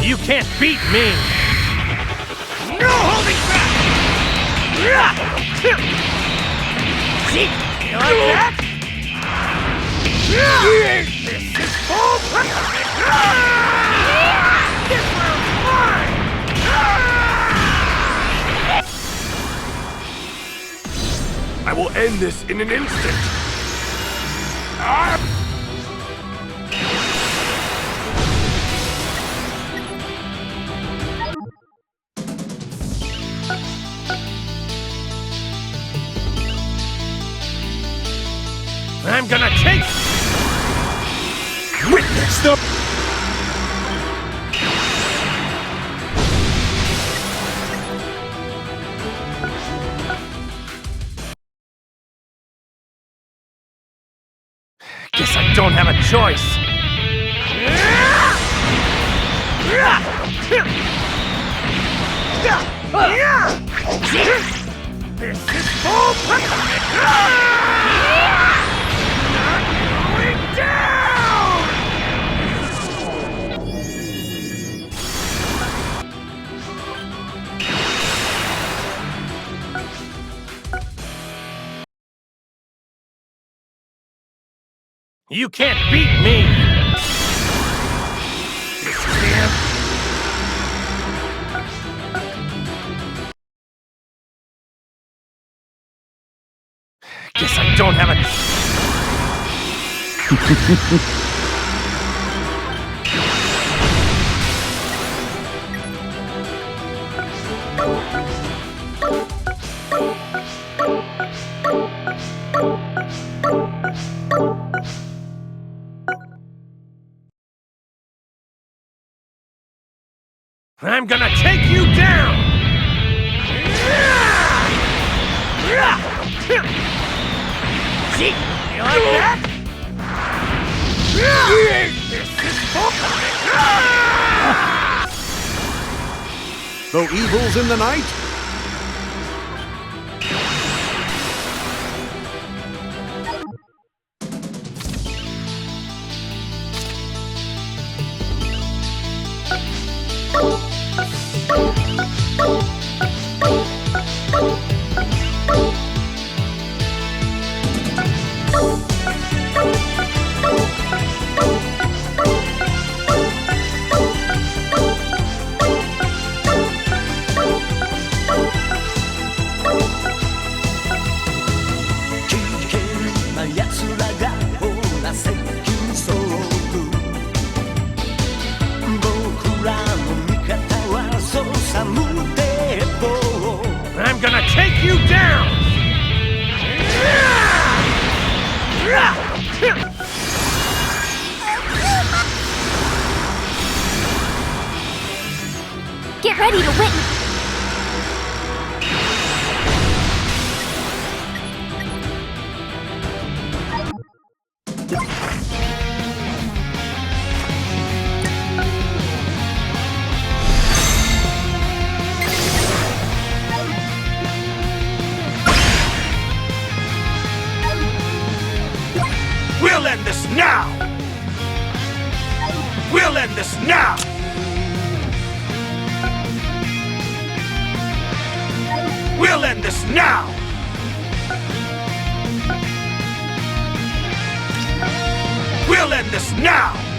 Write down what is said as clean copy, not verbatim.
You can't beat me! No holding back! See? You like that? This is full This round's mine! I will end this in an instant! I'm gonna take... Witness the... Guess I don't have a choice. This is full... Going down! You can't beat me! This is the end. Guess I don't have a... I'm gonna take you down! See? You like that? This is Though evil's in the night, I'm gonna take you down! Get ready to witness. We'll end this now! We'll end this now! We'll end this now! We'll end this now!